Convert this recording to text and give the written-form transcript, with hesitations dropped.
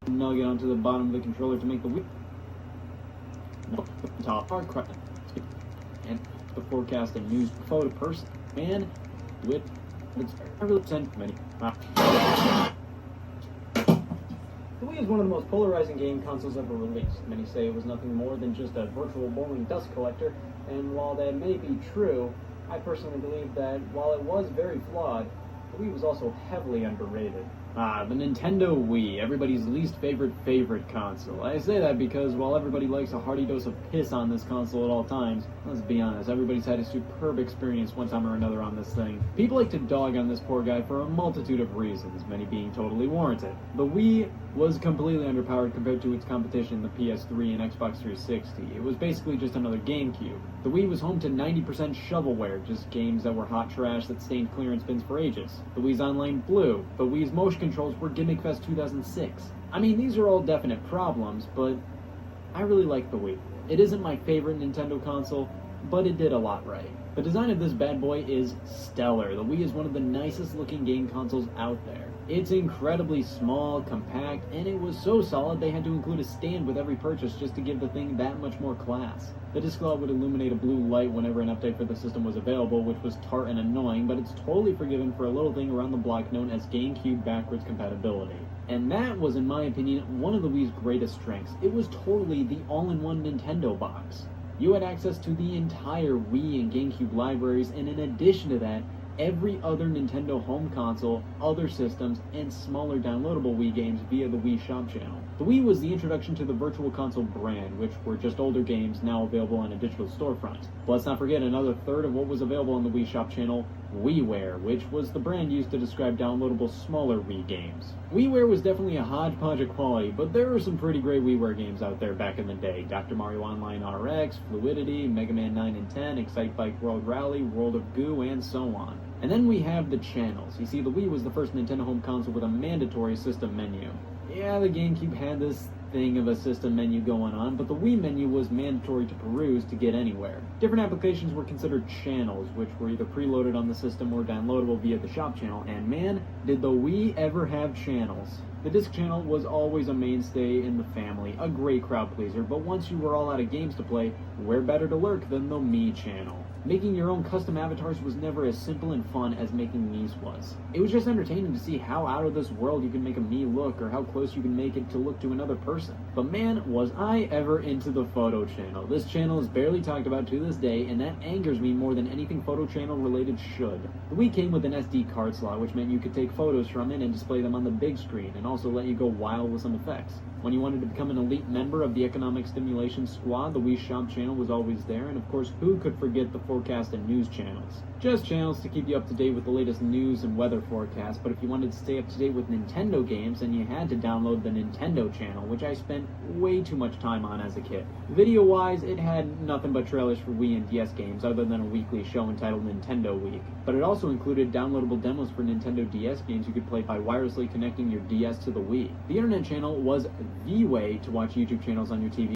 nugget onto the bottom of the controller to make the Wii top hard crack and the forecast and news photo person. Man, with I really sent many. The Wii is one of the most polarizing game consoles ever released. Many say it was nothing more than just a virtual bowling dust collector, and while that may be true, I personally believe that while it was very flawed, the Wii was also heavily underrated. The Nintendo Wii, everybody's least favorite console. I say that because while everybody likes a hearty dose of piss on this console at all times, let's be honest, everybody's had a superb experience one time or another on this thing. People like to dog on this poor guy for a multitude of reasons, many being totally warranted. The Wii was completely underpowered compared to its competition, the PS3 and Xbox 360. It was basically just another Gamecube. The Wii was home to 90% shovelware, just games that were hot trash that stained clearance bins for ages. The Wii's online blew. The Wii's motion controls were Gimmick Fest 2006. I mean, these are all definite problems, but I really like the Wii. It isn't my favorite Nintendo console, but it did a lot right. The design of this bad boy is stellar. The Wii is one of the nicest looking game consoles out there. It's incredibly small, compact, and it was so solid they had to include a stand with every purchase just to give the thing that much more class. The disc slot would illuminate a blue light whenever an update for the system was available, which was tart and annoying, but it's totally forgiven for a little thing around the block known as Gamecube backwards compatibility. And that was, in my opinion, one of the Wii's greatest strengths. It was totally the all-in-one Nintendo box. You had access to the entire Wii and Gamecube libraries, and in addition to that, every other Nintendo home console, other systems, and smaller downloadable Wii games via the Wii Shop Channel. The Wii was the introduction to the Virtual Console brand, which were just older games now available on a digital storefront. But let's not forget another third of what was available on the Wii Shop Channel, WiiWare, which was the brand used to describe downloadable smaller Wii games. WiiWare was definitely a hodgepodge of quality, but there were some pretty great WiiWare games out there back in the day. Dr. Mario Online RX, Fluidity, Mega Man 9 and 10, Excite Bike World Rally, World of Goo, and so on. And then we have the channels. You see, the Wii was the first Nintendo home console with a mandatory system menu. Yeah, the GameCube had this thing of a system menu going on, but the Wii menu was mandatory to peruse to get anywhere. Different applications were considered channels, which were either preloaded on the system or downloadable via the shop channel, and man, did the Wii ever have channels. The disc channel was always a mainstay in the family, a great crowd pleaser, but once you were all out of games to play, where better to lurk than the Mii channel? Making your own custom avatars was never as simple and fun as making Mii's was. It was just entertaining to see how out of this world you can make a Mii look or how close you can make it to look to another person. But man, was I ever into the photo channel. This channel is barely talked about to this day, and that angers me more than anything photo channel related should. The Wii came with an SD card slot, which meant you could take photos from it and display them on the big screen, and also let you go wild with some effects. When you wanted to become an elite member of the Economic Stimulation Squad, the Wii Shop Channel was always there, and of course, who could forget the forecast and news channels? Just channels to keep you up to date with the latest news and weather forecasts, but if you wanted to stay up to date with Nintendo games, then you had to download the Nintendo channel, which I spent way too much time on as a kid. Video-wise, it had nothing but trailers for Wii and DS games, other than a weekly show entitled Nintendo Week. But it also included downloadable demos for Nintendo DS games you could play by wirelessly connecting your DS to the Wii. The Internet channel was the way to watch YouTube channels on your TV.